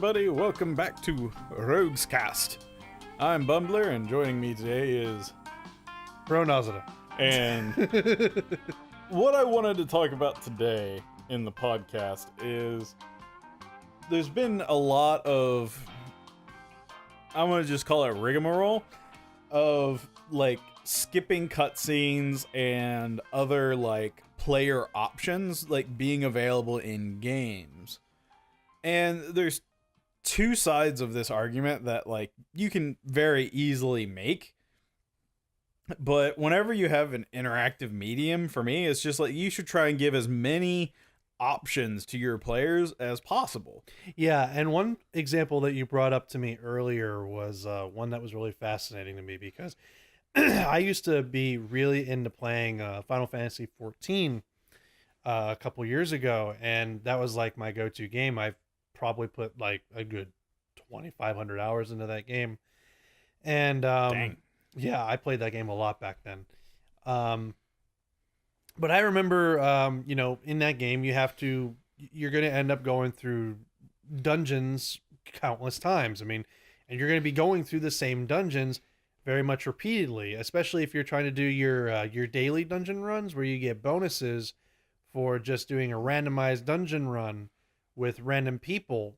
everybody, welcome back to RoguesCast. I'm Bumblure, and joining me today is Nosidda. And what I wanted to talk about today in the podcast is there's been a lot of, I want to just call it rigmarole, of like skipping cutscenes and other like player options like being available in games. And there's two sides of this argument that like you can very easily make. But whenever you have an interactive medium, for me, it's just like you should try and give as many options to your players as possible. Yeah, and one example that you brought up to me earlier was one that was really fascinating to me because I used to be really into playing Final Fantasy 14 a couple years ago, and that was like my go-to game. I've probably put like a good 2,500 hours into that game. And Dang. yeah, I played that game a lot back then. But I remember, in that game, you're going to end up going through dungeons countless times. I mean, and you're going to be going through the same dungeons very much repeatedly, especially if you're trying to do your daily dungeon runs where you get bonuses for just doing a randomized dungeon run with random people.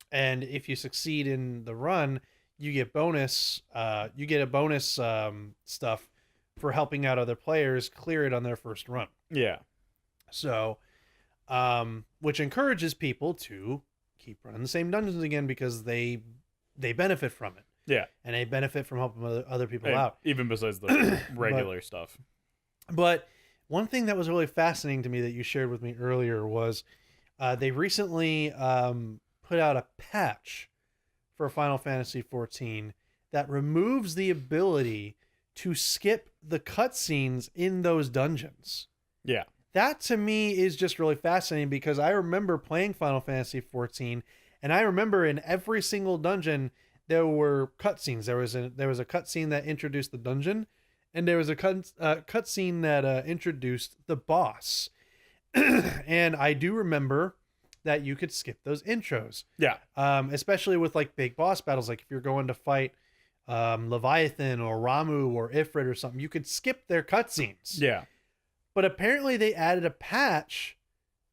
And if you succeed in the run, you get a bonus stuff for helping out other players clear it on their first run. Yeah. So, which encourages people to keep running the same dungeons again because they benefit from it. Yeah. And they benefit from helping other people out. Even besides the regular stuff. But one thing that was really fascinating to me that you shared with me earlier was they recently put out a patch for Final Fantasy 14 that removes the ability to skip the cutscenes in those dungeons. Yeah. That to me is just really fascinating because I remember playing Final Fantasy 14 and I remember in every single dungeon there were cutscenes. There was a cutscene that introduced the dungeon, and there was a cutscene that introduced the boss. And I do remember that you could skip those intros. Yeah. Especially with like big boss battles, like if you're going to fight Leviathan or Ramu or Ifrit or something, you could skip their cutscenes. Yeah. But apparently they added a patch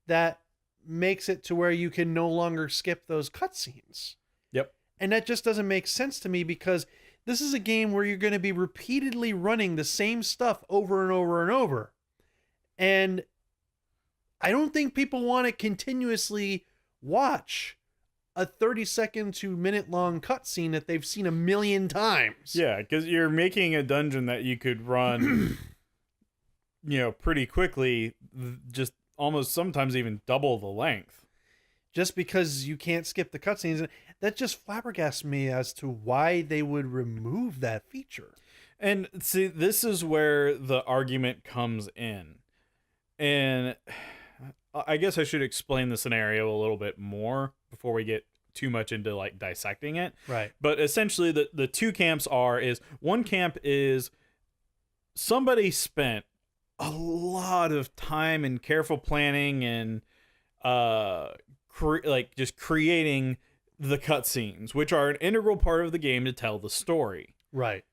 that makes it to where you can no longer skip those cutscenes. Yep. And that just doesn't make sense to me because this is a game where you're going to be repeatedly running the same stuff over and over and over. And I don't think people want to continuously watch a 30-second to minute-long cutscene that they've seen a million times. Yeah, because you're making a dungeon that you could run, pretty quickly, just almost sometimes even double the length. Just because you can't skip the cutscenes. That just flabbergasts me as to why they would remove that feature. And see, this is where the argument comes in. And I guess I should explain the scenario a little bit more before we get too much into like dissecting it. Right. But essentially the two camps is one camp is somebody spent a lot of time and careful planning and just creating the cutscenes, which are an integral part of the game to tell the story. Right.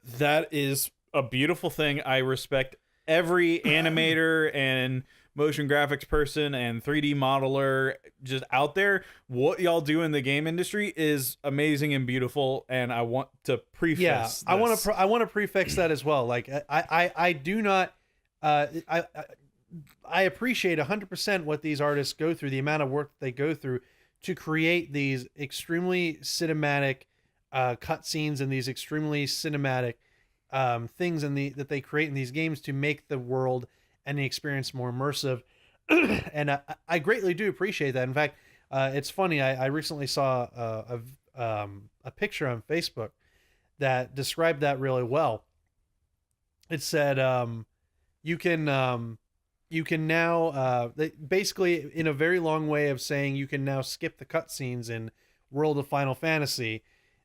That is a beautiful thing. I respect every animator and motion graphics person and 3D modeler just out there. What y'all do in the game industry is amazing and beautiful, and I want to preface this. I want to prefix that as well. Like I do not I appreciate 100% what these artists go through, the amount of work they go through to create these extremely cinematic cutscenes and these extremely cinematic things that they create in these games to make the world and the experience more immersive. And I greatly do appreciate that. In fact, it's funny. I recently saw a picture on Facebook that described that really well. It said, you can now, basically in a very long way of saying you can now skip the cutscenes in World of Final Fantasy.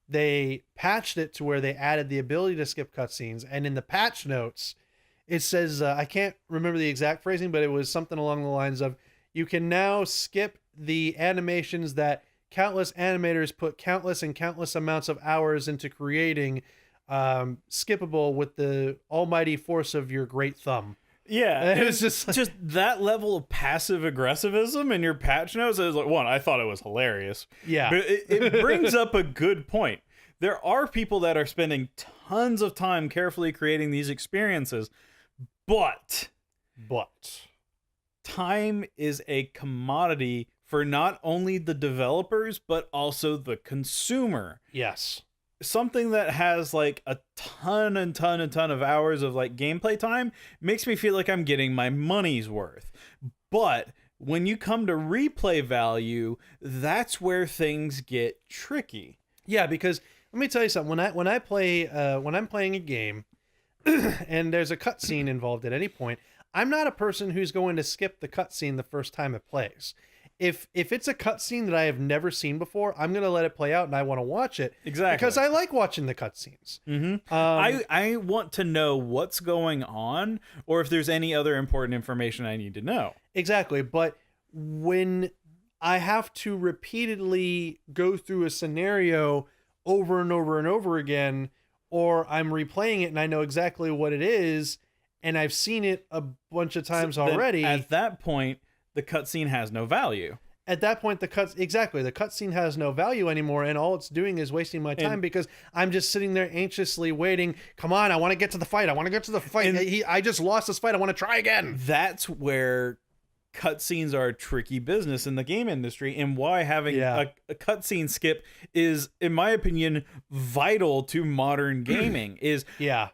They patched it to where they added the ability to skip cutscenes. And in the patch notes, it says, I can't remember the exact phrasing, but it was something along the lines of, you can now skip the animations that countless animators put countless and countless amounts of hours into creating skippable with the almighty force of your great thumb. Yeah, it was just that level of passive aggressivism in your patch notes. Is like, one, I thought it was hilarious. Yeah, but it brings up a good point. There are people that are spending tons of time carefully creating these experiences, but time is a commodity for not only the developers but also the consumer. Yes. Something that has like a ton of hours of like gameplay time makes me feel like I'm getting my money's worth. But when you come to replay value, that's where things get tricky. Yeah, because let me tell you something. When I'm playing a game and there's a cutscene involved at any point, I'm not a person who's going to skip the cutscene the first time it plays. If it's a cutscene that I have never seen before, I'm going to let it play out and I want to watch it. Exactly. Because I like watching the cutscenes. Mm-hmm. I want to know what's going on or if there's any other important information I need to know. Exactly. But when I have to repeatedly go through a scenario over and over and over again, or I'm replaying it and I know exactly what it is and I've seen it a bunch of times already. At that point, the cutscene has no value. At that point, the cutscene has no value anymore, and all it's doing is wasting my time because I'm just sitting there anxiously waiting. Come on, I want to get to the fight. I just lost this fight. I want to try again. That's where cutscenes are a tricky business in the game industry, and why having a cutscene skip is, in my opinion, vital to modern gaming.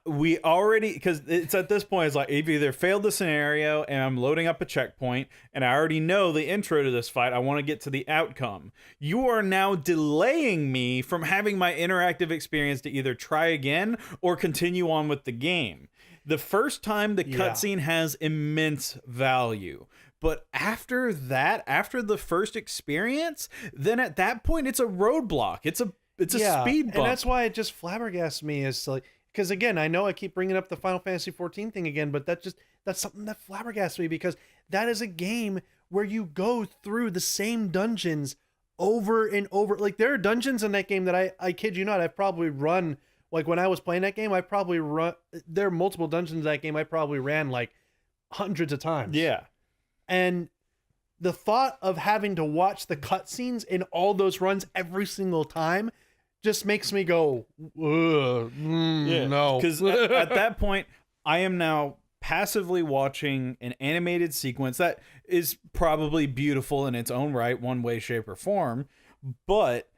We already, because it's at this point, it's like I've either failed the scenario and I'm loading up a checkpoint and I already know the intro to this fight, I want to get to the outcome. You are now delaying me from having my interactive experience to either try again or continue on with the game. The first time the cutscene has immense value. But after that, after the first experience, then at that point it's a roadblock. It's a speed bump. And that's why it just flabbergasts me, is like, because again, I know I keep bringing up the Final Fantasy 14 thing again, but that's something that flabbergasts me, because that is a game where you go through the same dungeons over and over. Like, there are dungeons in that game that I kid you not, I've probably run, like when I was playing that game, there are multiple dungeons in that game I probably ran like hundreds of times. Yeah. And the thought of having to watch the cutscenes in all those runs every single time just makes me go, no. Because at that point, I am now passively watching an animated sequence that is probably beautiful in its own right, one way, shape, or form, but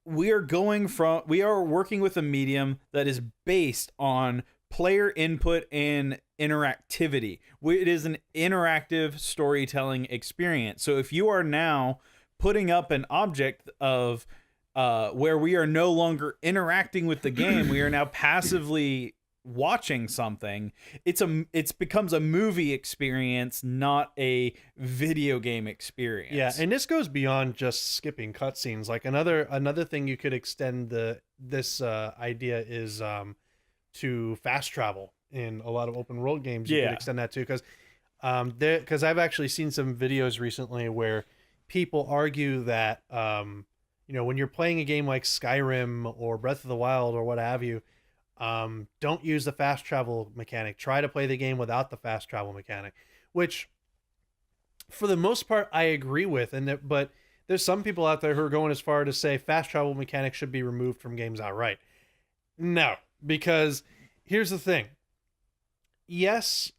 we are working with a medium that is based on player input and interactivity. It is an interactive storytelling experience. So if you are now putting up an object of where we are no longer interacting with the game, we are now passively watching something, it becomes a movie experience, not a video game experience. Yeah, and this goes beyond just skipping cutscenes. Like another thing you could extend this idea is to fast travel in a lot of open world games. You could extend that too, because I've actually seen some videos recently where people argue that when you're playing a game like Skyrim or Breath of the Wild or what have you, don't use the fast travel mechanic. Try to play the game without the fast travel mechanic, which for the most part I agree with. But there's some people out there who are going as far to say fast travel mechanics should be removed from games outright. No, because here's the thing. Yes,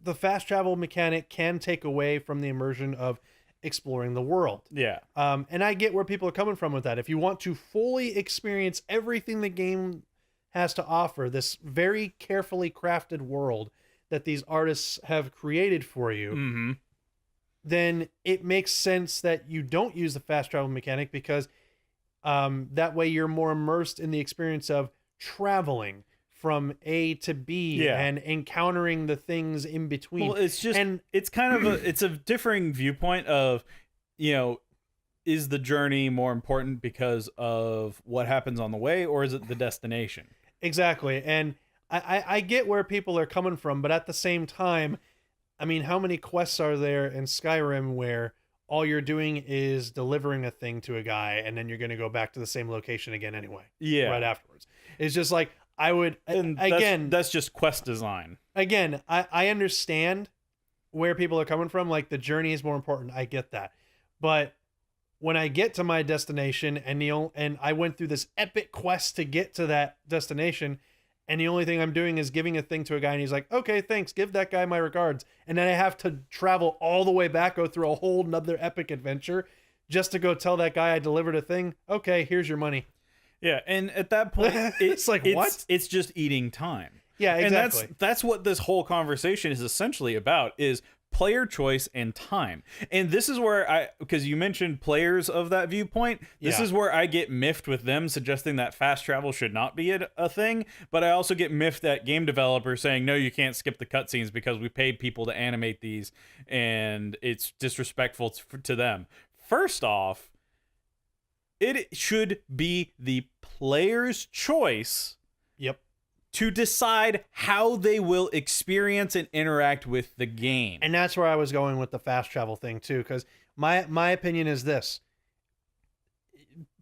the fast travel mechanic can take away from the immersion of exploring the world. Yeah. And I get where people are coming from with that. If you want to fully experience everything the game has to offer, this very carefully crafted world that these artists have created for you, then it makes sense that you don't use the fast travel mechanic, because that way you're more immersed in the experience of traveling from A to B and encountering the things in between. Well, it's just, and it's kind of it's a differing viewpoint of, is the journey more important because of what happens on the way, or is it the destination? Exactly. And I get where people are coming from, but at the same time, I mean, how many quests are there in Skyrim where all you're doing is delivering a thing to a guy, and then you're going to go back to the same location again anyway. Yeah. Right afterwards. It's just like, I would, And again, that's just quest design. Again, I understand where people are coming from. Like, the journey is more important. I get that. But when I get to my destination and I went through this epic quest to get to that destination, and the only thing I'm doing is giving a thing to a guy, and he's like, okay, thanks, give that guy my regards. And then I have to travel all the way back, go through a whole nother epic adventure just to go tell that guy I delivered a thing. Okay, here's your money. Yeah, and at that point, it's like, what? It's just eating time. Yeah, exactly. And that's what this whole conversation is essentially about, is player choice and time. And this is where because you mentioned players of that viewpoint, this is where I get miffed with them suggesting that fast travel should not be a thing, but I also get miffed at game developers saying, no, you can't skip the cutscenes because we paid people to animate these and it's disrespectful to them. First off, it should be the player's choice to decide how they will experience and interact with the game. And that's where I was going with the fast travel thing too, because my opinion is this: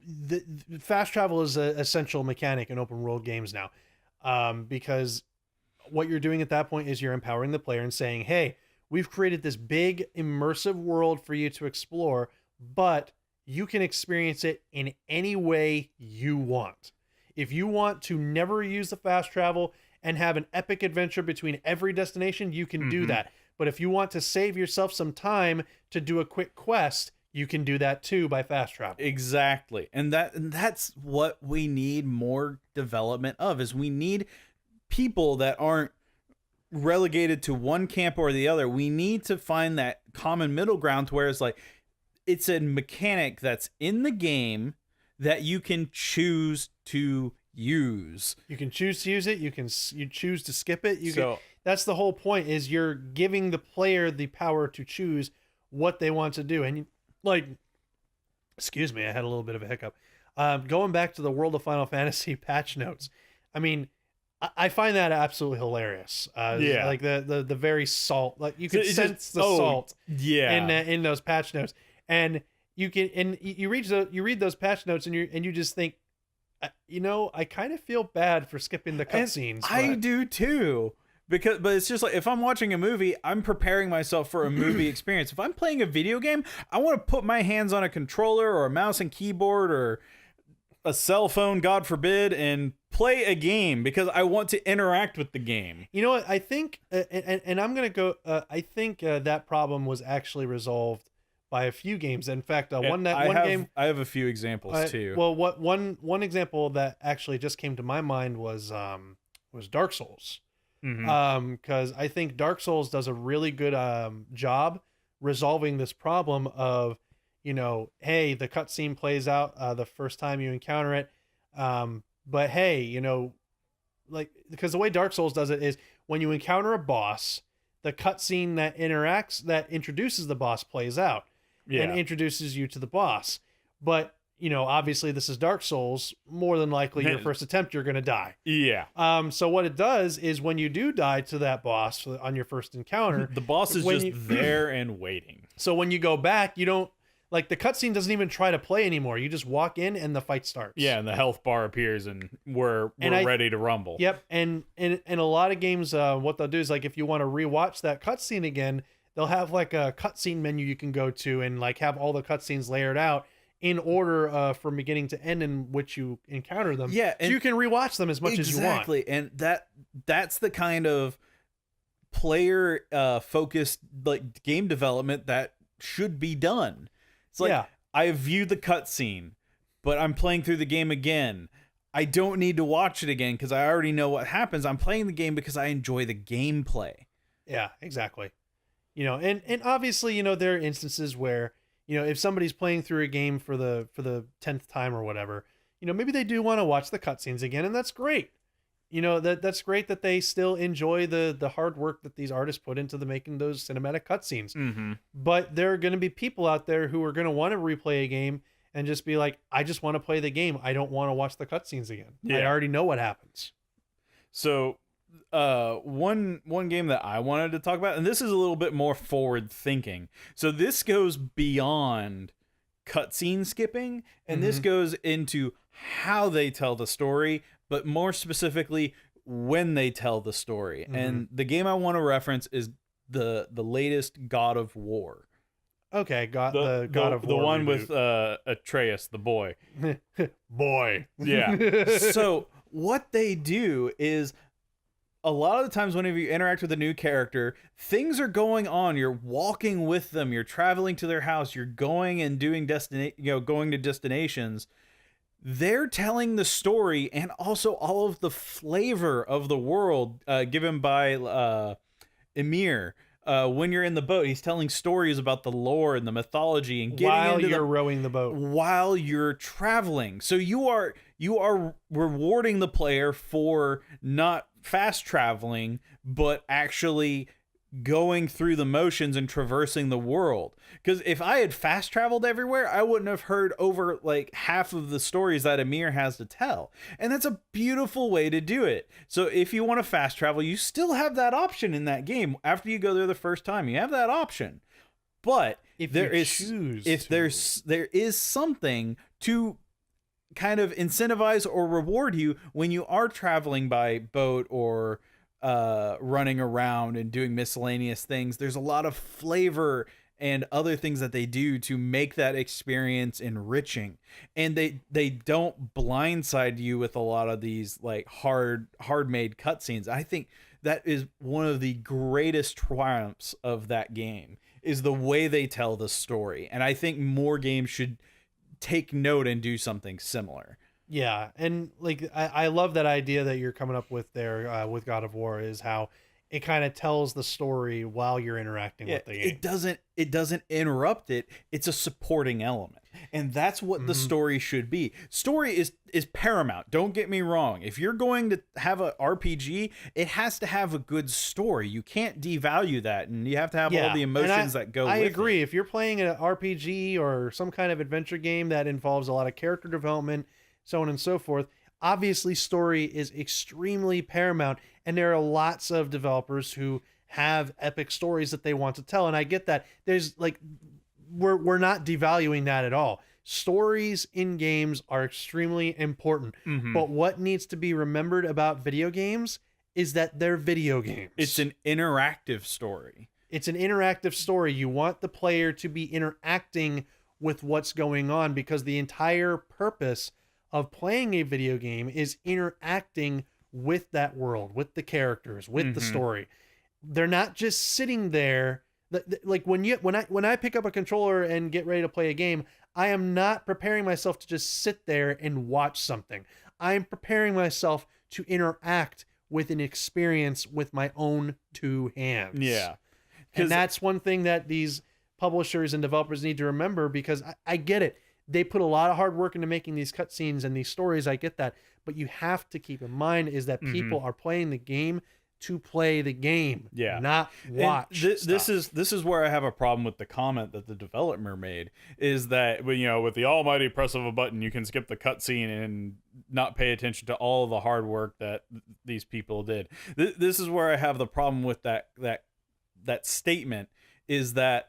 the fast travel is an essential mechanic in open world games now, because what you're doing at that point is you're empowering the player and saying, hey, we've created this big immersive world for you to explore, but you can experience it in any way you want. If you want to never use the fast travel and have an epic adventure between every destination, you can do that. But if you want to save yourself some time to do a quick quest, you can do that too by fast travel. Exactly. And that's what we need more development of, is we need people that aren't relegated to one camp or the other. We need to find that common middle ground to where it's like, it's a mechanic that's in the game that you can choose to use. You can choose to use it. You choose to skip it. That's the whole point, is you're giving the player the power to choose what they want to do. And excuse me, I had a little bit of a hiccup. Going back to the World of Final Fantasy patch notes. I mean, I find that absolutely hilarious. Like the very salt, like you can sense the salt in those patch notes. And you read those patch notes and you just think, I kind of feel bad for skipping the cutscenes. I do too, but it's just like, if I'm watching a movie, I'm preparing myself for a movie experience. If I'm playing a video game, I want to put my hands on a controller or a mouse and keyboard or a cell phone, God forbid, and play a game because I want to interact with the game. You know what? I think, and I'm gonna go. I think that problem was actually resolved by a few games. In fact, I have a few examples too. Well, one example that actually just came to my mind was Dark Souls. Because I think Dark Souls does a really good job resolving this problem of, hey, the cutscene plays out the first time you encounter it, but hey, because the way Dark Souls does it is, when you encounter a boss, the cutscene that introduces the boss plays out. And introduces you to the boss. But, obviously this is Dark Souls. More than likely, your first attempt, you're going to die. Yeah. So what it does is, when you do die to that boss on your first encounter, the boss is just there and waiting. So when you go back, you don't, like, the cutscene doesn't even try to play anymore. You just walk in and the fight starts. Yeah, and the health bar appears and we're ready to rumble. Yep. And in a lot of games, what they'll do is, like, if you want to rewatch that cutscene again, they'll have like a cutscene menu you can go to and like have all the cutscenes layered out in order from beginning to end in which you encounter them. Yeah, so you can rewatch them as much as you want. Exactly, and that's the kind of player focused like game development that should be done. It's like, I view the cutscene, but I'm playing through the game again. I don't need to watch it again because I already know what happens. I'm playing the game because I enjoy the gameplay. Yeah, exactly. And obviously, there are instances where, if somebody's playing through a game for the 10th time or whatever, maybe they do want to watch the cutscenes again, and that's great. That's great that they still enjoy the hard work that these artists put into making those cinematic cutscenes. But there are going to be people out there who are going to want to replay a game and just be like, I just want to play the game. I don't want to watch the cutscenes again. I already know what happens. So one game that I wanted to talk about, and this is a little bit more forward thinking. So this goes beyond cutscene skipping, and this goes into how they tell the story, but more specifically when they tell the story. And the game I want to reference is the latest God of War. Okay, God of War. The one reboot. with Atreus, the boy. Boy. Yeah. So what they do is, a lot of the times whenever you interact with a new character, things are going on. You're walking with them. You're traveling to their house. You're going and doing going to destinations. They're telling the story and also all of the flavor of the world given by Emir. When you're in the boat, he's telling stories about the lore and the mythology and getting while into you're rowing the boat, while you're traveling. So you are rewarding the player for not fast traveling, but actually going through the motions and traversing the world. Because if I had fast traveled everywhere, I wouldn't have heard over like half of the stories that Emir has to tell. And that's a beautiful way to do it. So if you want to fast travel, you still have that option in that game. After you go there the first time, you have that option. But if there is something to kind of incentivize or reward you when you are traveling by boat or running around and doing miscellaneous things, there's a lot of flavor and other things that they do to make that experience enriching. And they don't blindside you with a lot of these like hard made cutscenes. I think that is one of the greatest triumphs of that game, is the way they tell the story. And I think more games should take note and do something similar. Yeah, and like I love that idea that you're coming up with there with God of War, is how it kind of tells the story while you're interacting with the game. It doesn't interrupt it. It's a supporting element, and that's what the story should be. Story is paramount. Don't get me wrong. If you're going to have a RPG, it has to have a good story. You can't devalue that, and you have to have all the emotions that go with it. I agree. If you're playing an RPG or some kind of adventure game that involves a lot of character development, so on and so forth, obviously story is extremely paramount, and there are lots of developers who have epic stories that they want to tell, and I get that. There's like, we're not devaluing that at all. Stories in games are extremely important, but what needs to be remembered about video games is that they're video games. It's an interactive story. It's an interactive story. You want the player to be interacting with what's going on, because the entire purpose of playing a video game is interacting with that world, with the characters, with the story. They're not just sitting there. Like when I pick up a controller and get ready to play a game, I am not preparing myself to just sit there and watch something. I'm preparing myself to interact with an experience with my own two hands. Yeah. And that's one thing that these publishers and developers need to remember, because I get it. They put a lot of hard work into making these cutscenes and these stories. I get that. But you have to keep in mind is that people are playing the game to play the game, not watch. This is where I have a problem with the comment that the developer made, is that, you know, with the almighty press of a button, you can skip the cutscene and not pay attention to all of the hard work that these people did. This is where I have the problem with that statement, is that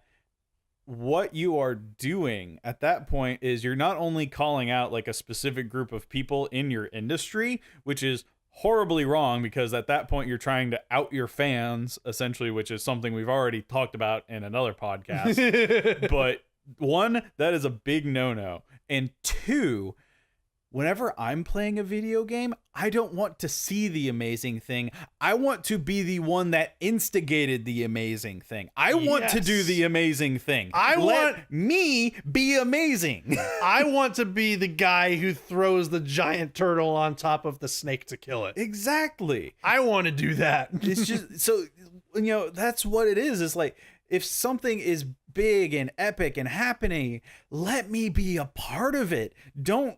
what you are doing at that point is you're not only calling out like a specific group of people in your industry, which is horribly wrong, because at that point you're trying to out your fans, essentially, which is something we've already talked about in another podcast. But one, that is a big no-no. And two, whenever I'm playing a video game, I don't want to see the amazing thing. I want to be the one that instigated the amazing thing. I want to do the amazing thing. Let me be amazing. I want to be the guy who throws the giant turtle on top of the snake to kill it. Exactly. I want to do that. It's just, so, you know, that's what it is. It's like, if something is big and epic and happening, let me be a part of it. Don't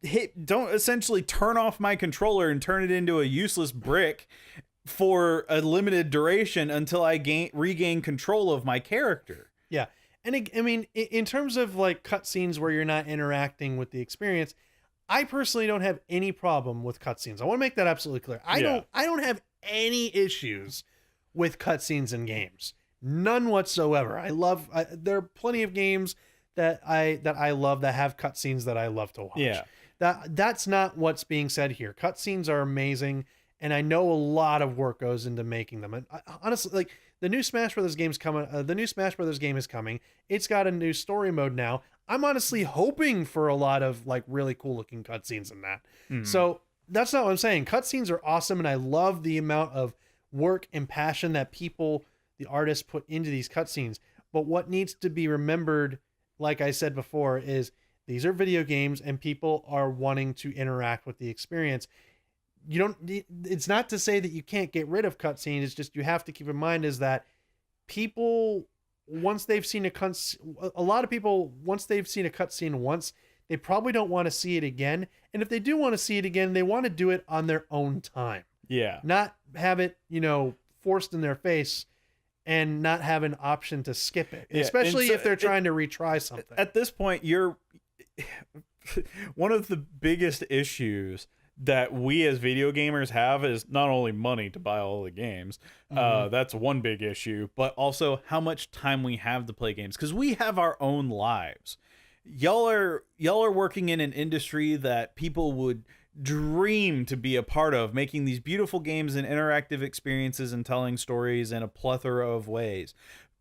essentially turn off my controller and turn it into a useless brick for a limited duration until I regain control of my character. Yeah. And I mean, in terms of like cutscenes where you're not interacting with the experience, I personally don't have any problem with cutscenes. I want to make that absolutely clear. I don't have any issues with cutscenes in games. None whatsoever. There are plenty of games that I love that have cutscenes that I love to watch. Yeah. That's not what's being said here. Cutscenes are amazing, and I know a lot of work goes into making them. And honestly, like the new Smash Brothers game's coming. The new Smash Brothers game is coming. It's got a new story mode now. I'm honestly hoping for a lot of like really cool looking cutscenes in that. So that's not what I'm saying. Cutscenes are awesome, and I love the amount of work and passion that the artists put into these cutscenes. But what needs to be remembered, like I said before, is these are video games and people are wanting to interact with the experience. It's not to say that you can't get rid of cutscenes. It's just, you have to keep in mind is that people, once they've seen a lot of people, once they've seen a cutscene once, they probably don't want to see it again. And if they do want to see it again, they want to do it on their own time. Yeah. Not have it, forced in their face and not have an option to skip it, especially if they're trying to retry something. At this point, one of the biggest issues that we as video gamers have is not only money to buy all the games. That's one big issue, but also how much time we have to play games, because we have our own lives. Y'all are working in an industry that people would dream to be a part of, making these beautiful games and interactive experiences and telling stories in a plethora of ways.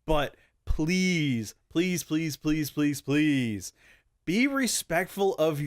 But please, please, please, please, please, please be respectful of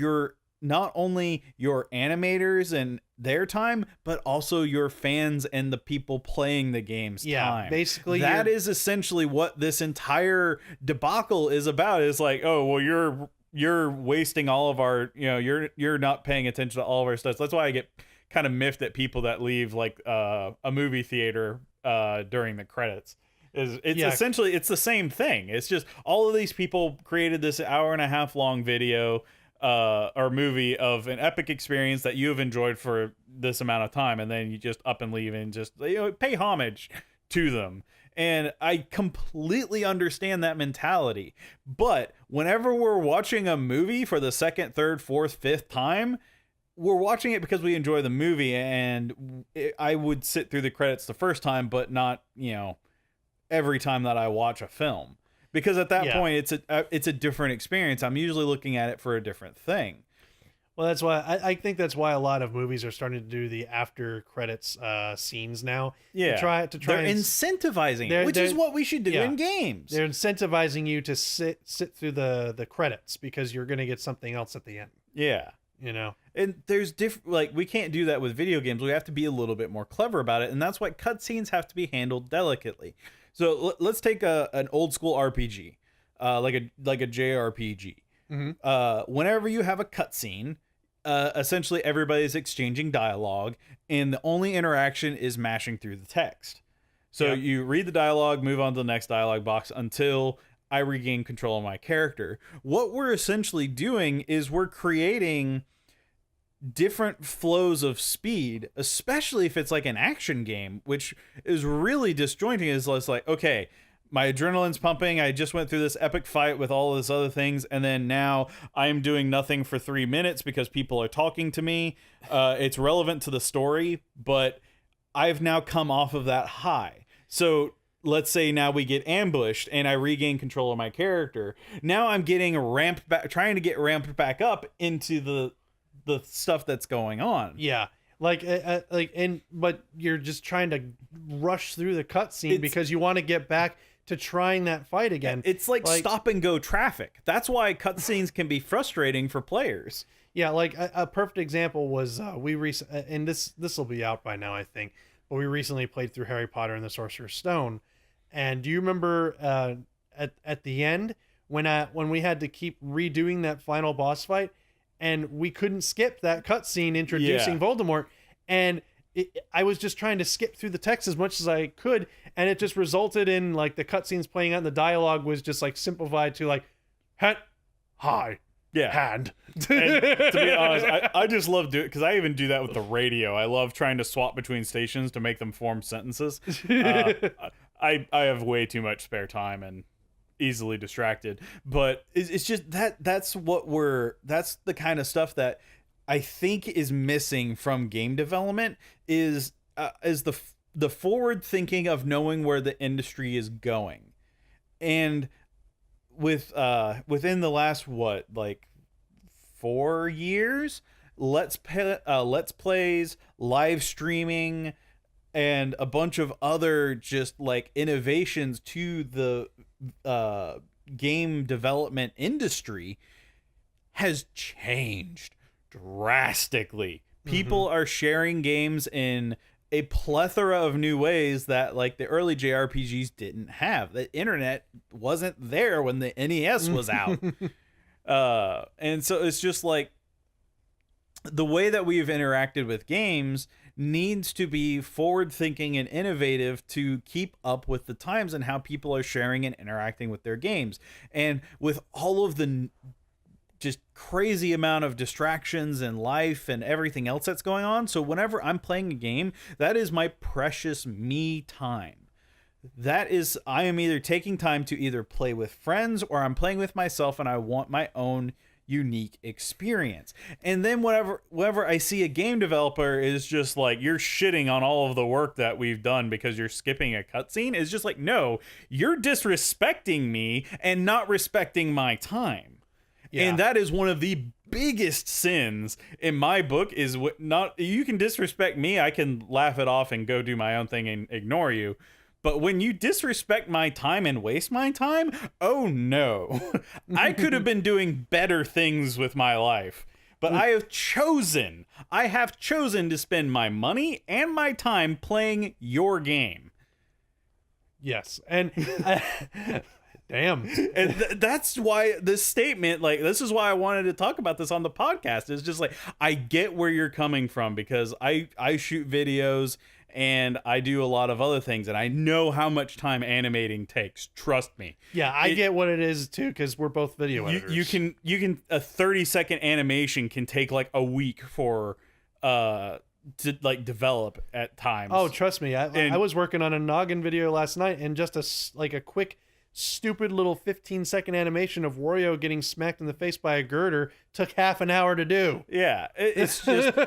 not only your animators and their time, but also your fans and the people playing the game's time. Basically that is essentially what this entire debacle is about. Is like, oh, well, you're wasting all of our, you're not paying attention to all of our stuff. So that's why I get kind of miffed at people that leave like a movie theater during the credits. Essentially, it's the same thing. It's just all of these people created this 1.5 hour long video or movie of an epic experience that you have enjoyed for this amount of time, and then you just up and leave and just pay homage to them. And I completely understand that mentality. But whenever we're watching a movie for the second, third, fourth, fifth time, we're watching it because we enjoy the movie, and I would sit through the credits the first time, but not, every time that I watch a film, because at that point it's a different experience. I'm usually looking at it for a different thing. Well, that's why I think that's why a lot of movies are starting to do the after credits scenes now. Yeah, they're incentivizing it, which is what we should do in games. They're incentivizing you to sit through the credits because you're going to get something else at the end. Yeah. And there's different, we can't do that with video games. We have to be a little bit more clever about it, and that's why cutscenes have to be handled delicately. So let's take an old school RPG, like a JRPG. Whenever you have a cutscene, essentially everybody's exchanging dialogue, and the only interaction is mashing through the text. So you read the dialogue, move on to the next dialogue box until I regain control of my character. What we're essentially doing is we're creating different flows of speed, especially if it's like an action game, which is really disjointing. Is like, okay, my adrenaline's pumping, I just went through this epic fight with all this other things, and then now I'm doing nothing for 3 minutes because people are talking to me. It's relevant to the story, but I've now come off of that high. So let's say now we get ambushed and I regain control of my character. Now I'm getting ramped back, trying to get ramped back up into the stuff that's going on. Yeah. But you're just trying to rush through the cutscene because you want to get back to trying that fight again. It's like stop and go traffic. That's why cutscenes can be frustrating for players. Yeah, like a perfect example was and this will be out by now, I think. But we recently played through Harry Potter and the Sorcerer's Stone. And do you remember at the end when we had to keep redoing that final boss fight, and we couldn't skip that cutscene introducing Voldemort, and I was just trying to skip through the text as much as I could, and it just resulted in like the cutscenes playing out, and the dialogue was just like simplified to like, hi. Hand. And to be honest, I just love doing it because I even do that with the radio. I love trying to swap between stations to make them form sentences. I have way too much spare time and easily distracted, but it's just that's the kind of stuff that I think is missing from game development, is the forward thinking of knowing where the industry is going. And within the last 4 years, let's plays, live streaming, and a bunch of other just like innovations to the game development industry has changed drastically. People are sharing games in a plethora of new ways that like the early JRPGs didn't have. The internet wasn't there when the NES was out. And so it's just like the way that we've interacted with games needs to be forward thinking and innovative to keep up with the times and how people are sharing and interacting with their games. And with all of the just crazy amount of distractions and life and everything else that's going on. So whenever I'm playing a game, that is my precious me time. I am either taking time to either play with friends or I'm playing with myself and I want my own unique experience. And then whenever I see a game developer is just like, you're shitting on all of the work that we've done because you're skipping a cutscene, it's just like, no, you're disrespecting me and not respecting my time. Yeah. And that is one of the biggest sins in my book is you can disrespect me, I can laugh it off and go do my own thing and ignore you. But when you disrespect my time and waste my time, oh no. I could have been doing better things with my life. But I have chosen to spend my money and my time playing your game. Yes. And damn. And that's why this statement, like, this is why I wanted to talk about this on the podcast. It's just like, I get where you're coming from because I shoot videos and I do a lot of other things and I know how much time animating takes. Trust me. Yeah, I get what it is too because we're both video editors. You can a 30-second animation can take like a week for to like develop at times. Oh, trust me. I was working on a noggin video last night and just a quick stupid little 15-second animation of Wario getting smacked in the face by a girder took half an hour to do. Yeah, it's just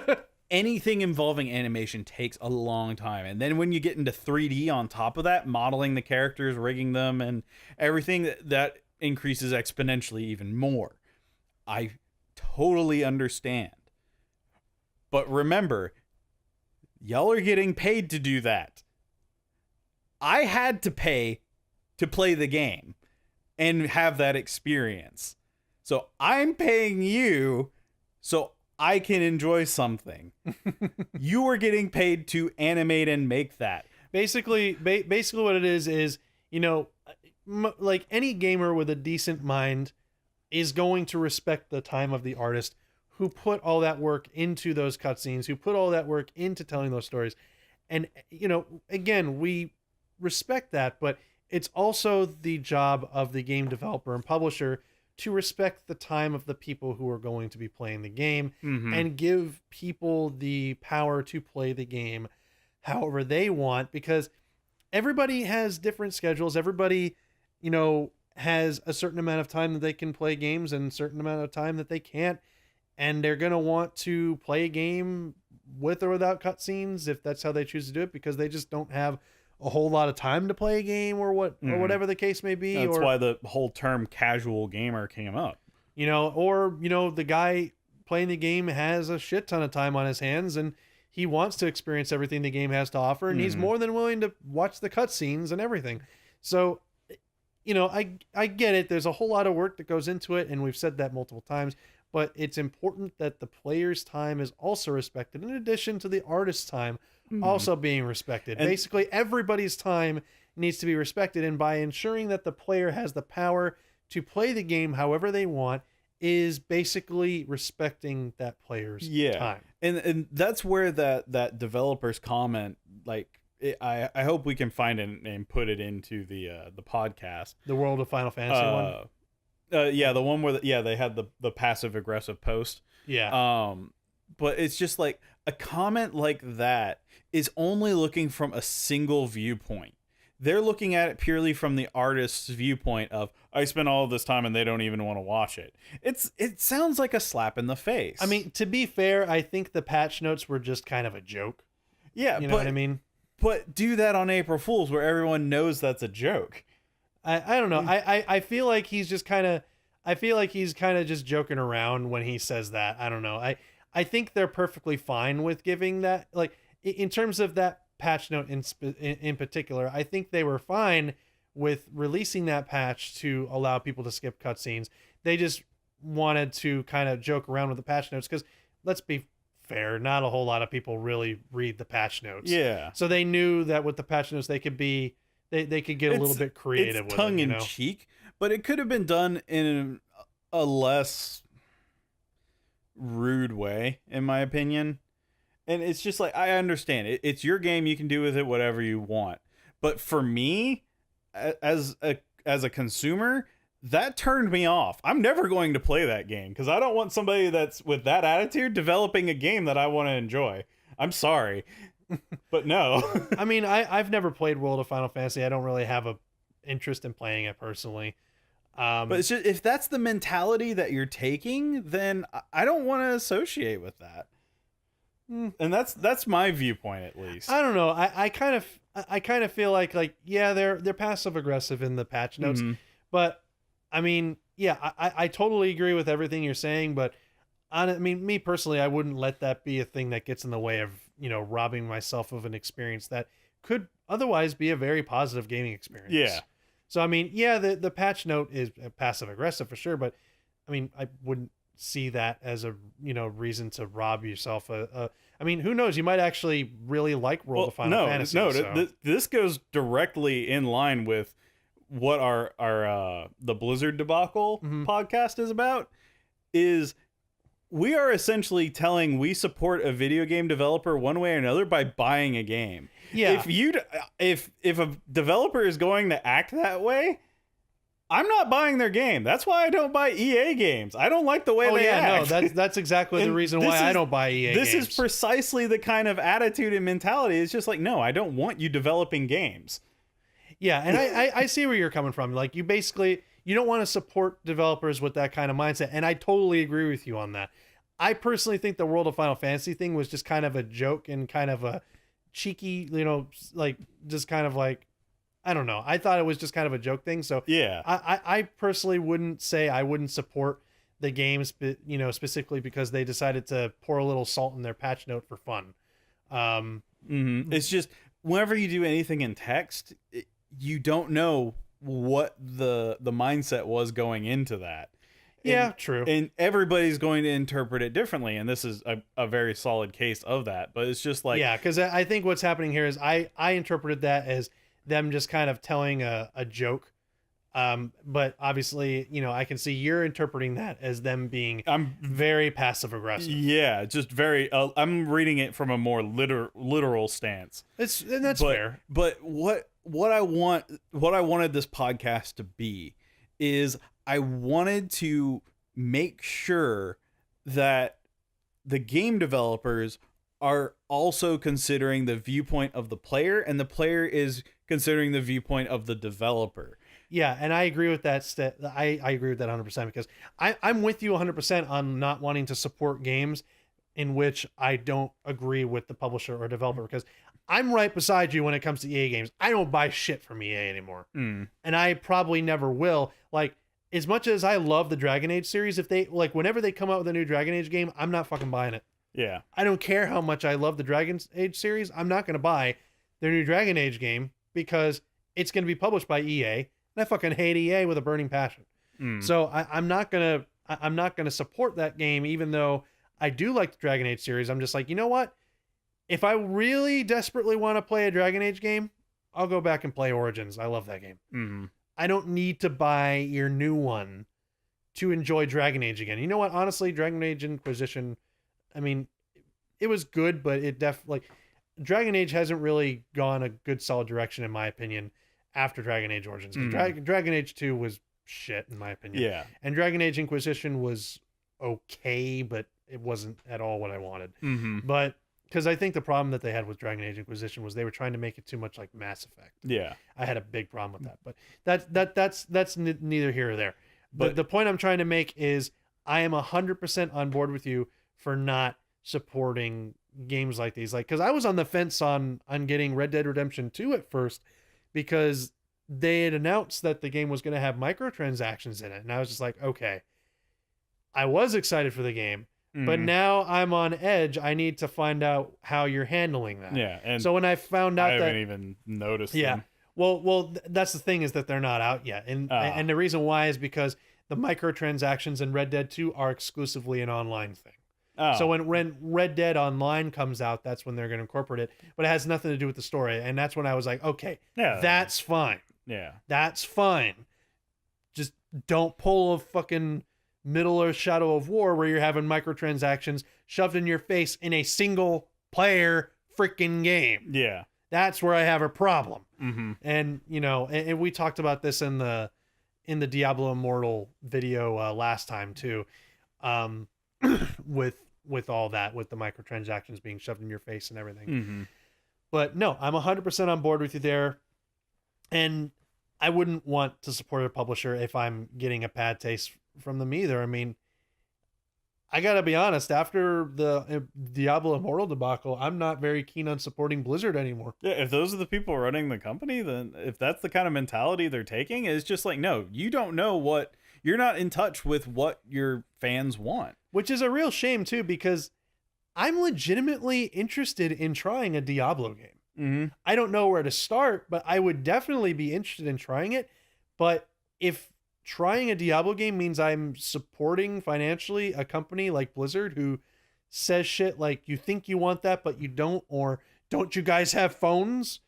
anything involving animation takes a long time. And then when you get into 3D on top of that, modeling the characters, rigging them, and everything, that increases exponentially even more. I totally understand. But remember, y'all are getting paid to do that. I had to pay to play the game and have that experience. So I'm paying you so I can enjoy something. You are getting paid to animate and make that. Basically what it is, you know, like any gamer with a decent mind is going to respect the time of the artist who put all that work into those cutscenes, who put all that work into telling those stories. And, you know, again, we respect that, but it's also the job of the game developer and publisher to respect the time of the people who are going to be playing the game and give people the power to play the game however they want, because everybody has different schedules. Everybody, you know, has a certain amount of time that they can play games and a certain amount of time that they can't. And they're going to want to play a game with or without cutscenes if that's how they choose to do it, because they just don't have a whole lot of time to play a game or whatever the case may be. That's why the whole term casual gamer came up. You know, or, you know, the guy playing the game has a shit ton of time on his hands and he wants to experience everything the game has to offer, and he's more than willing to watch the cutscenes and everything. So, you know, I get it. There's a whole lot of work that goes into it, and we've said that multiple times, but it's important that the player's time is also respected in addition to the artist's time also being respected. And basically, everybody's time needs to be respected, and by ensuring that the player has the power to play the game however they want is basically respecting that player's time. And that's where that developer's comment, like, I hope we can find it and put it into the podcast. The World of Final Fantasy one? Yeah, the one where they had the passive aggressive post. Yeah. But it's just like a comment like that is only looking from a single viewpoint. They're looking at it purely from the artist's viewpoint of, I spent all of this time and they don't even want to watch it. It sounds like a slap in the face. I mean, to be fair, I think the patch notes were just kind of a joke. Yeah, you know what I mean? But do that on April Fool's where everyone knows that's a joke. I don't know. I feel like he's just kind of just joking around when he says that. I don't know. I think they're perfectly fine with giving that, like, in terms of that patch note in particular. I think they were fine with releasing that patch to allow people to skip cutscenes. They just wanted to kind of joke around with the patch notes because, let's be fair, not a whole lot of people really read the patch notes. Yeah. So they knew that with the patch notes they could be they could get a little bit creative with it. Tongue in cheek, but it could have been done in a less rude way, in my opinion. And it's just like, I understand it. It's your game. You can do with it whatever you want. But for me, as a consumer, that turned me off. I'm never going to play that game because I don't want somebody that's with that attitude developing a game that I want to enjoy. I'm sorry. But no. I mean, I've never played World of Final Fantasy. I don't really have a interest in playing it personally. But it's just, if that's the mentality that you're taking, then I don't want to associate with that. And that's my viewpoint, at least. I don't know. I kind of feel like yeah, they're passive aggressive in the patch notes, but I mean, yeah, I totally agree with everything you're saying, but I mean, me personally, I wouldn't let that be a thing that gets in the way of, you know, robbing myself of an experience that could otherwise be a very positive gaming experience. Yeah. So I mean, yeah, the patch note is passive aggressive for sure, but I mean, I wouldn't see that as a, you know, reason to rob yourself. I mean, who knows? You might actually really like World of Final Fantasy. No, so. this goes directly in line with what our the Blizzard debacle podcast is about. Is we are essentially telling we support a video game developer one way or another by buying a game. Yeah. If a developer is going to act that way, I'm not buying their game. That's why I don't buy EA games. I don't like the way they act. No, that's exactly the reason why I don't buy EA games. This is precisely the kind of attitude and mentality. It's just like, no, I don't want you developing games. Yeah, and I see where you're coming from. Like, you don't want to support developers with that kind of mindset, and I totally agree with you on that. I personally think the World of Final Fantasy thing was just kind of a joke and kind of a cheeky, you know, like, just kind of like, I don't know. I thought it was just kind of a joke thing. So yeah, I personally wouldn't say I wouldn't support the games, you know, specifically because they decided to pour a little salt in their patch note for fun. It's just, whenever you do anything in text, you don't know what the mindset was going into that. Yeah, true. And everybody's going to interpret it differently, and this is a very solid case of that. But it's just like, yeah, because I think what's happening here is I interpreted that as them just kind of telling a joke. But obviously, you know, I can see you're interpreting that as them being very passive aggressive. Yeah, just very. I'm reading it from a more literal stance. And that's fair. But what I wanted this podcast to be is, I wanted to make sure that the game developers are also considering the viewpoint of the player, and the player is considering the viewpoint of the developer. Yeah, and I agree with that. I agree with that 100% because I'm with you 100% on not wanting to support games in which I don't agree with the publisher or developer, because I'm right beside you when it comes to EA games. I don't buy shit from EA anymore. And I probably never will. Like, as much as I love the Dragon Age series, if they, like, whenever they come out with a new Dragon Age game, I'm not fucking buying it. Yeah. I don't care how much I love the Dragon Age series. I'm not going to buy their new Dragon Age game because it's going to be published by EA, and I fucking hate EA with a burning passion. So I'm not gonna support that game, even though I do like the Dragon Age series. I'm just like, you know what? If I really desperately want to play a Dragon Age game, I'll go back and play Origins. I love that game. I don't need to buy your new one to enjoy Dragon Age again. You know what? Honestly, Dragon Age Inquisition, I mean, it was good, but it Dragon Age hasn't really gone a good solid direction, in my opinion, after Dragon Age Origins. Dragon Age 2 was shit, in my opinion. Yeah. And Dragon Age Inquisition was okay, but it wasn't at all what I wanted. But because I think the problem that they had with Dragon Age Inquisition was they were trying to make it too much like Mass Effect. Yeah. I had a big problem with that, but that's neither here or there. But the point I'm trying to make is I am 100% on board with you for not supporting games like these. Like, because I was on the fence on getting Red Dead Redemption 2 at first, because they had announced that the game was going to have microtransactions in it, and I was just like, okay, I was excited for the game, but now I'm on edge. I need to find out how you're handling that. Yeah, and so when I found out I haven't even noticed. Yeah, them. well, that's the thing, is that they're not out yet, and the reason why is because the microtransactions in Red Dead 2 are exclusively an online thing. So when Red Dead Online comes out, that's when they're going to incorporate it, but it has nothing to do with the story, and that's when I was like, okay, that's fine. Yeah, that's fine. Just don't pull a fucking Middle Earth Shadow of War where you're having microtransactions shoved in your face in a single player freaking game. Yeah, that's where I have a problem. Mm-hmm. And and we talked about this in the Diablo Immortal video last time too, with all that, with the microtransactions being shoved in your face and everything. Mm-hmm. But no, I'm 100% on board with you there. And I wouldn't want to support a publisher if I'm getting a bad taste from them either. I mean, I gotta be honest, after the Diablo Immortal debacle, I'm not very keen on supporting Blizzard anymore. Yeah, if those are the people running the company, then if that's the kind of mentality they're taking, it's just like, no, you don't know you're not in touch with what your fans want. Which is a real shame too, because I'm legitimately interested in trying a Diablo game. Mm-hmm. I don't know where to start, but I would definitely be interested in trying it. But if trying a Diablo game means I'm supporting financially a company like Blizzard who says shit like, you think you want that, but you don't, or don't you guys have phones?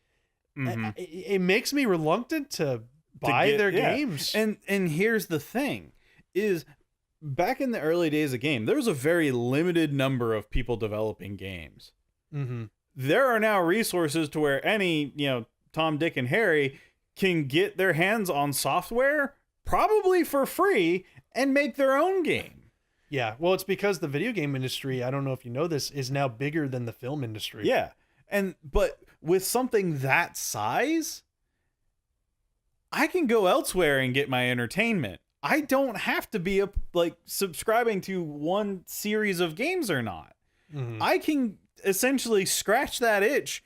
Mm-hmm. It makes me reluctant to buy their games. And here's the thing is, back in the early days of game, there was a very limited number of people developing games. Mm-hmm. There are now resources to where any, Tom, Dick, and Harry can get their hands on software, probably for free, and make their own game. Yeah, well, it's because the video game industry, I don't know if you know this, is now bigger than the film industry. Yeah, but with something that size, I can go elsewhere and get my entertainment. I don't have to be subscribing to one series of games or not. Mm-hmm. I can essentially scratch that itch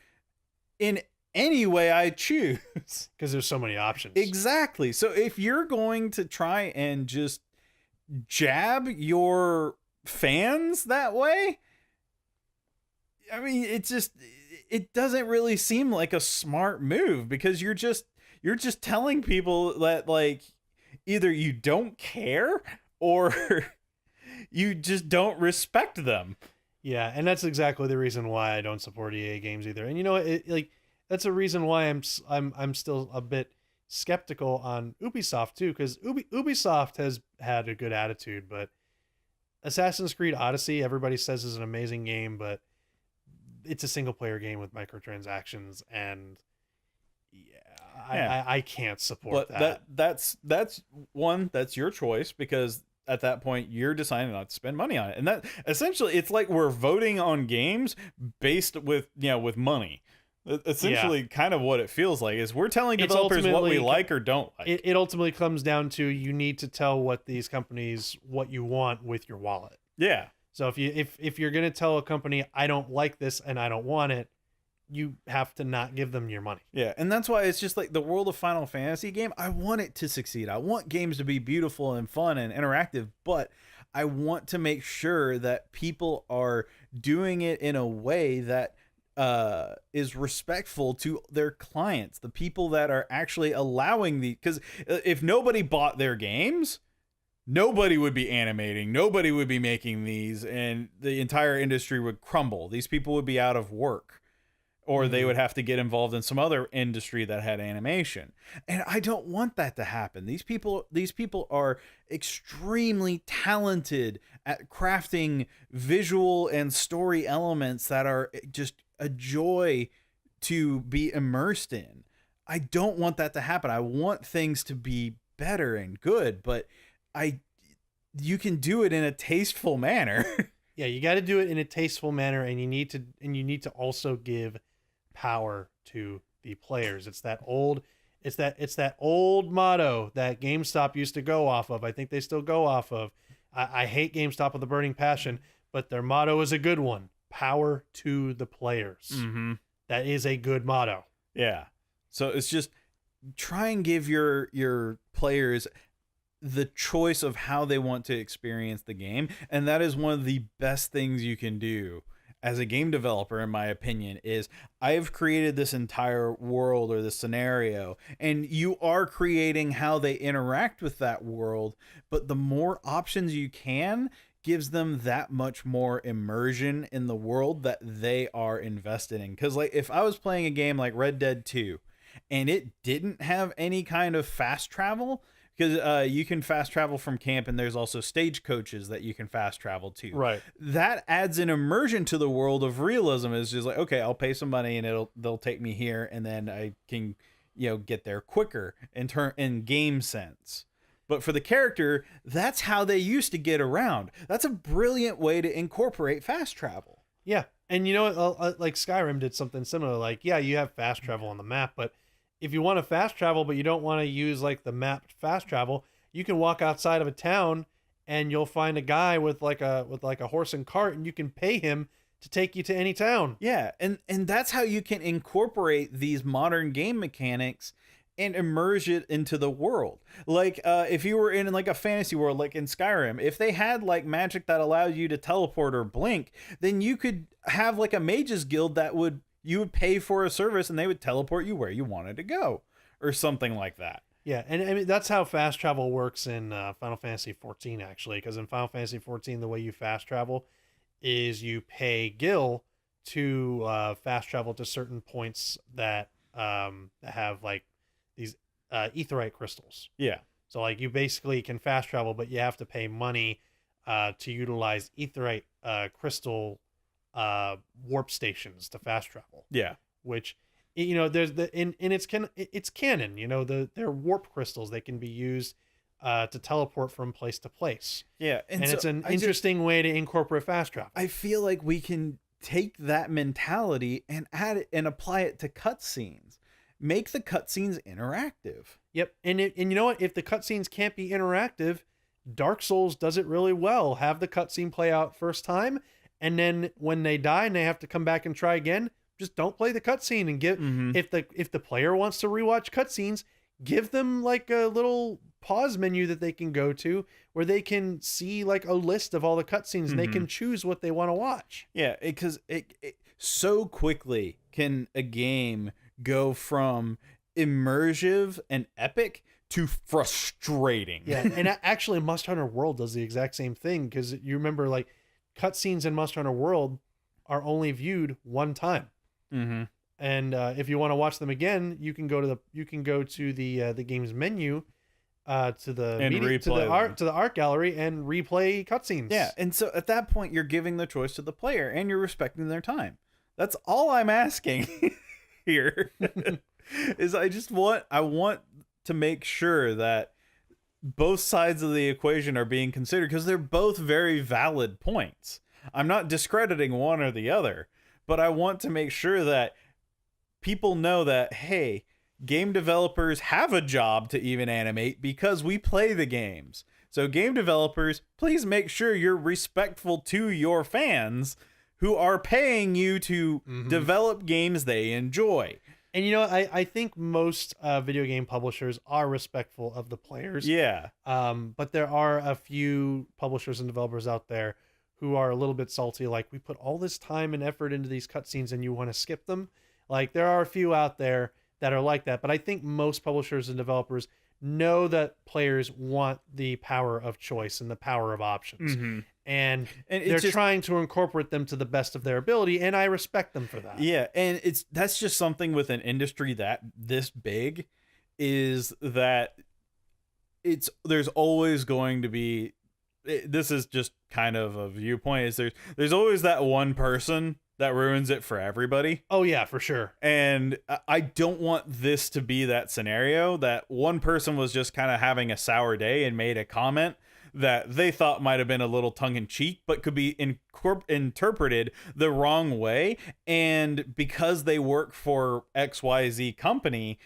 in any way I choose, because there's so many options. Exactly. So if you're going to try and just jab your fans that way, I mean, it doesn't really seem like a smart move, because you're just telling people that, like, either you don't care or you just don't respect them. Yeah, and that's exactly the reason why I don't support EA games either. And that's a reason why I'm still a bit skeptical on Ubisoft too, because Ubisoft has had a good attitude, but Assassin's Creed Odyssey, everybody says, is an amazing game, but it's a single player game with microtransactions, and I can't support that. That's your choice, because at that point you're deciding not to spend money on it, and that essentially, it's like we're voting on games based with money. Essentially, kind of what it feels like is we're telling developers what we like or don't like. It ultimately comes down to, you need to tell what these companies what you want with your wallet. Yeah. So if you're gonna tell a company, I don't like this and I don't want it, you have to not give them your money. Yeah, and that's why it's just like the World of Final Fantasy game. I want it to succeed. I want games to be beautiful and fun and interactive, but I want to make sure that people are doing it in a way that is respectful to their clients, the people that are actually allowing because if nobody bought their games, nobody would be animating, nobody would be making these, and the entire industry would crumble. These people would be out of work, or they would have to get involved in some other industry that had animation. And I don't want that to happen. These people are extremely talented at crafting visual and story elements that are just a joy to be immersed in. I don't want that to happen. I want things to be better and good, but you can do it in a tasteful manner. Yeah, you got to do it in a tasteful manner, and you need to also give power to the players. It's that old motto that GameStop used to go off of. I think they still go off of. I hate GameStop with a burning passion, but their motto is a good one. power to the players. That is a good motto. Yeah. So it's just try and give your players the choice of how they want to experience the game. And that is one of the best things you can do as a game developer, in my opinion, is I've created this entire world or this scenario, and you are creating how they interact with that world. But the more options you can gives them that much more immersion in the world that they are invested in. Because like if I was playing a game like Red Dead 2 and it didn't have any kind of fast travel, because you can fast travel from camp, and there's also stagecoaches that you can fast travel to. Right. That adds an immersion to the world of realism. It's just like, okay, I'll pay some money and they'll take me here, and then I can, get there quicker in game sense. But for the character, that's how they used to get around. That's a brilliant way to incorporate fast travel. Yeah. And like Skyrim did something similar. Like, yeah, you have fast travel on the map, but if you want to fast travel, but you don't want to use like the mapped fast travel, you can walk outside of a town and you'll find a guy with like a horse and cart, and you can pay him to take you to any town. Yeah. And that's how you can incorporate these modern game mechanics and immerse it into the world. Like if you were in like a fantasy world, like in Skyrim, if they had like magic that allowed you to teleport or blink, then you could have like a mage's guild that you would pay for a service and they would teleport you where you wanted to go or something like that. Yeah. And I mean, that's how fast travel works in Final Fantasy 14, actually. Because in Final Fantasy 14, the way you fast travel is you pay Gil to fast travel to certain points that have like these aetheryte crystals. Yeah. So like you basically can fast travel, but you have to pay money to utilize aetheryte crystal warp stations to fast travel. Yeah. Which, there's it's canon, they're warp crystals. They can be used to teleport from place to place. Yeah. And so it's an interesting way to incorporate fast travel. I feel like we can take that mentality and add it and apply it to cutscenes. Make the cutscenes interactive. Yep. And you know what? If the cutscenes can't be interactive, Dark Souls does it really well. Have the cutscene play out first time, and then when they die and they have to come back and try again, just don't play the cutscene and give. If the player wants to rewatch cutscenes, give them like a little pause menu that they can go to where they can see like a list of all the cutscenes and they can choose what they want to watch. Yeah, because it so quickly can a game go from immersive and epic to frustrating. Yeah, and actually Monster Hunter World does the exact same thing, because you remember like cutscenes in Monster Hunter World are only viewed one time. And if you want to watch them again, you can go to the game's menu, to the art gallery and replay cutscenes. Yeah, and so at that point you're giving the choice to the player and you're respecting their time. That's all I'm asking here. Is I want to make sure that both sides of the equation are being considered, because they're both very valid points. I'm not discrediting one or the other, but I want to make sure that people know that, hey, game developers have a job to even animate because we play the games. So game developers, please make sure you're respectful to your fans who are paying you to develop games they enjoy. And I think most video game publishers are respectful of the players. Yeah. But there are a few publishers and developers out there who are a little bit salty. Like, we put all this time and effort into these cutscenes and you want to skip them. Like, there are a few out there that are like that. But I think most publishers and developers know that players want the power of choice and the power of options. And they're trying to incorporate them to the best of their ability, and I respect them for that. Yeah, and that's just something with an industry that this big, is that there's always going to be, this is just kind of a viewpoint, is there's always that one person that ruins it for everybody. Oh yeah, for sure. And I don't want this to be that scenario, that one person was just kind of having a sour day and made a comment that they thought might have been a little tongue-in-cheek, but could be interpreted the wrong way. And because they work for XYZ company,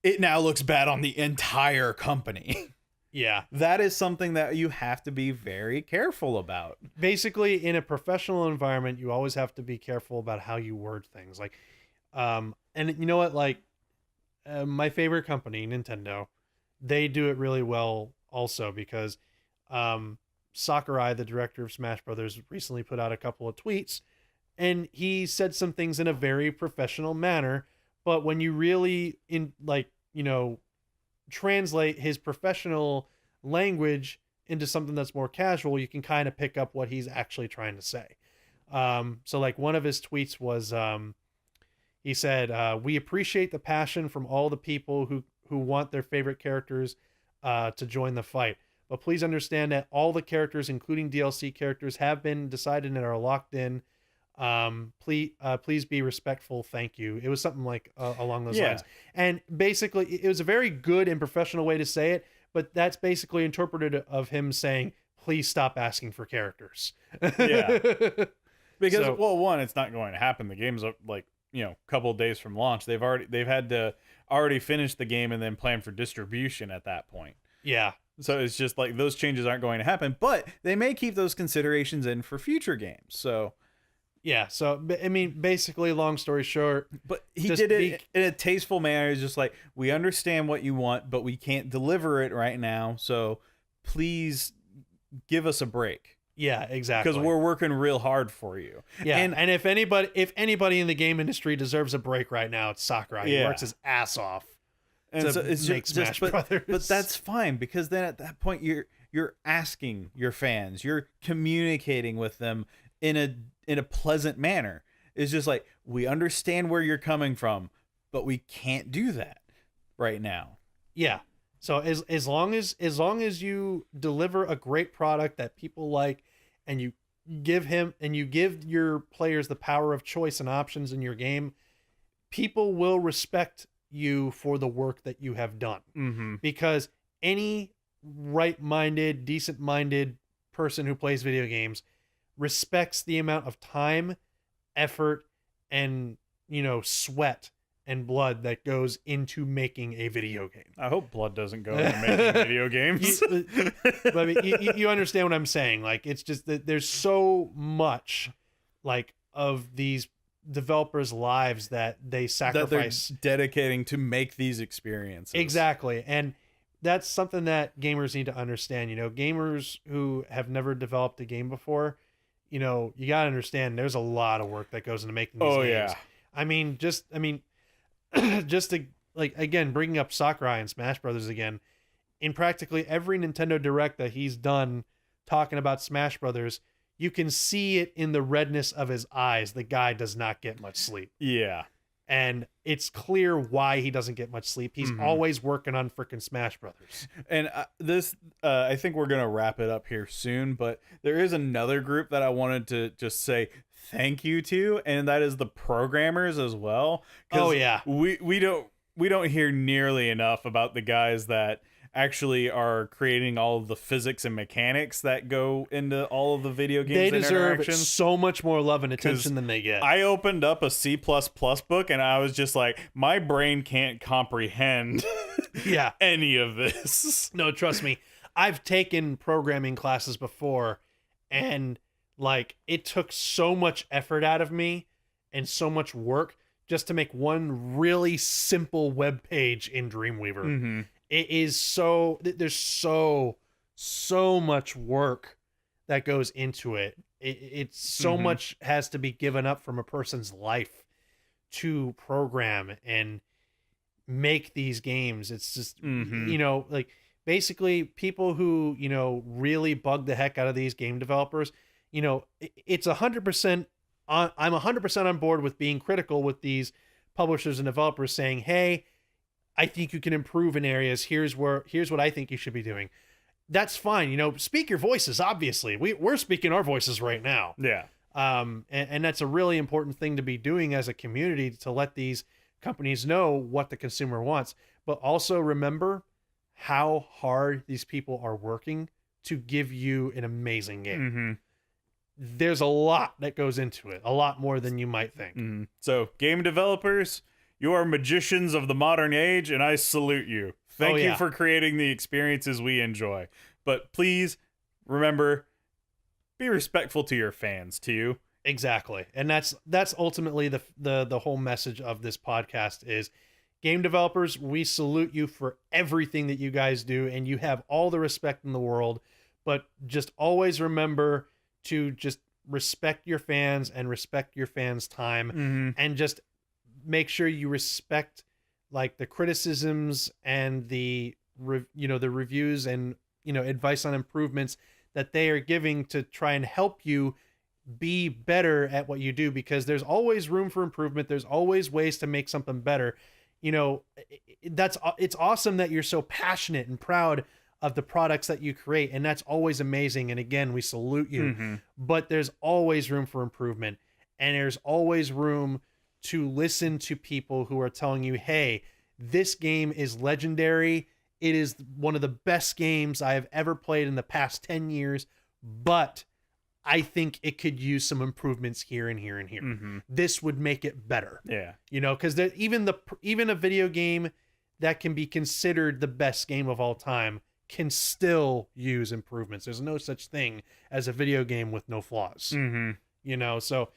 it now looks bad on the entire company. Yeah. That is something that you have to be very careful about. Basically, in a professional environment, you always have to be careful about how you word things. Like, and you know what? Like, my favorite company, Nintendo, they do it really well also because Sakurai, the director of Smash Brothers, recently put out a couple of tweets and he said some things in a very professional manner. But when you really translate his professional language into something that's more casual, you can kind of pick up what he's actually trying to say. So like one of his tweets was, he said, we appreciate the passion from all the people who want their favorite characters to join the fight. But please understand that all the characters, including DLC characters, have been decided and are locked in. Please be respectful. Thank you. It was something like along those lines. And basically, it was a very good and professional way to say it. But that's basically interpreted of him saying, please stop asking for characters. Yeah. Because, well, one, it's not going to happen. The game's like, a couple of days from launch. They've had to already finish the game and then plan for distribution at that point. Yeah. So it's just like those changes aren't going to happen, but they may keep those considerations in for future games. So yeah. So I mean, basically, long story short, but he did it in a tasteful manner. It's just like, we understand what you want, but we can't deliver it right now. So please give us a break. Yeah, exactly. Because we're working real hard for you. Yeah, and if anybody in the game industry deserves a break right now, it's Sakurai. He works his ass off to make Smash Brothers. But that's fine, because then at that point you're asking your fans, you're communicating with them in a pleasant manner. It's just like, we understand where you're coming from, but we can't do that right now. Yeah. So as long as you deliver a great product that people like, and you give your players the power of choice and options in your game, people will respect you for the work that you have done. Mm-hmm. Because any right-minded, decent-minded person who plays video games respects the amount of time, effort, and sweat and blood that goes into making a video game. I hope blood doesn't go into making video games. But I mean, you understand what I'm saying. Like, it's just that there's so much like of these developers' lives that they sacrifice, that they're dedicating to make these experiences. Exactly. And that's something that gamers need to understand. Gamers who have never developed a game before, you got to understand there's a lot of work that goes into making these games. Yeah. I mean, just to, like, again, bringing up Sakurai and Smash Brothers again, in practically every Nintendo Direct that he's done talking about Smash Brothers, you can see it in the redness of his eyes. The guy does not get much sleep. Yeah. And it's clear why he doesn't get much sleep. He's always working on freaking Smash Brothers. And I think we're going to wrap it up here soon, but there is another group that I wanted to just say thank you to, and that is the programmers as well. Oh yeah. We don't hear nearly enough about the guys that actually are creating all of the physics and mechanics that go into all of the video games. They deserve so much more love and attention than they get. I opened up a C++ book and I was just like, my brain can't comprehend any of this. No, trust me. I've taken programming classes before, and like, it took so much effort out of me and so much work just to make one really simple web page in Dreamweaver. Mm-hmm. It is there's so much work that goes into it. It's so much has to be given up from a person's life to program and make these games. It's just, like, basically people who, really bug the heck out of these game developers, it's 100% on, I'm 100% on board with being critical with these publishers and developers saying, hey, I think you can improve in areas. Here's what I think you should be doing. That's fine. Speak your voices. Obviously, we're speaking our voices right now. Yeah. And that's a really important thing to be doing as a community, to let these companies know what the consumer wants. But also remember how hard these people are working to give you an amazing game. Mm-hmm. There's a lot that goes into it, a lot more than you might think. Mm-hmm. So game developers, You are magicians of the modern age, and I salute you. Thank you yeah. for creating the experiences we enjoy. But please remember, be respectful to your fans too. Exactly. And that's ultimately the whole message of this podcast is game developers, we salute you for everything that you guys do, and you have all the respect in the world, but just always remember to just respect your fans and respect your fans' time, and just make sure you respect like the criticisms and the reviews and advice on improvements that they are giving to try and help you be better at what you do, because there's always room for improvement. There's always ways to make something better. It's awesome that you're so passionate and proud of the products that you create, and that's always amazing. And again, we salute you, but there's always room for improvement, and there's always room to listen to people who are telling you, hey, this game is legendary. It is one of the best games I have ever played in the past 10 years, but I think it could use some improvements here and here and here. This would make it better. Yeah. Because even a video game that can be considered the best game of all time can still use improvements. There's no such thing as a video game with no flaws. So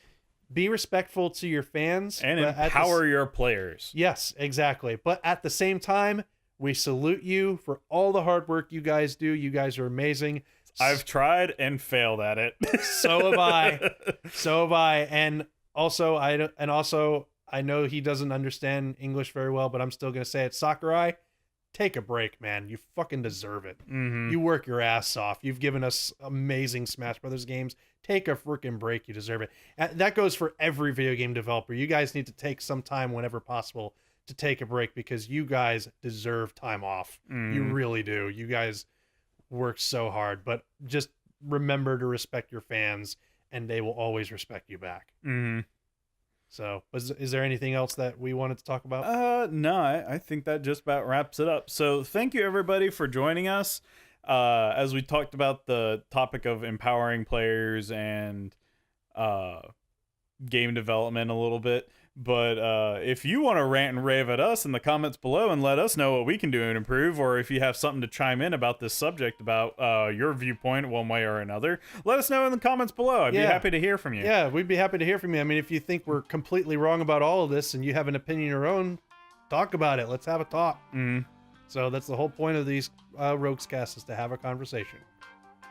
be respectful to your fans and empower your players. Yes, exactly. But at the same time, we salute you for all the hard work you guys do. You guys are amazing. I've tried and failed at it. So have I. And also, I know he doesn't understand English very well, but I'm still going to say it. Sakurai, take a break, man. You fucking deserve it. You work your ass off. You've given us amazing Smash Brothers games. Take a freaking break. You deserve it. That goes for every video game developer. You guys need to take some time whenever possible to take a break, because you guys deserve time off. You really do. You guys work so hard, but just remember to respect your fans, and they will always respect you back. So is there anything else that we wanted to talk about? No, I think that just about wraps it up. So thank you everybody for joining us. As we talked about the topic of empowering players and game development a little bit. But if you want to rant and rave at us in the comments below and let us know what we can do and improve, or if you have something to chime in about this subject, about your viewpoint one way or another, let us know in the comments below. I'd be happy to hear from you. Yeah, we'd be happy to hear from you. I mean, if you think we're completely wrong about all of this and you have an opinion of your own, talk about it. Let's have a talk. So that's the whole point of these RoguesCasts, is to have a conversation.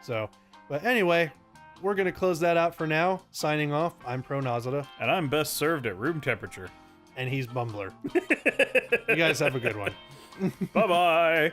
So, but anyway, we're going to close that out for now. Signing off, I'm Pro Nosidda. And I'm best served at room temperature. And he's Bumblure. You guys have a good one. Bye-bye.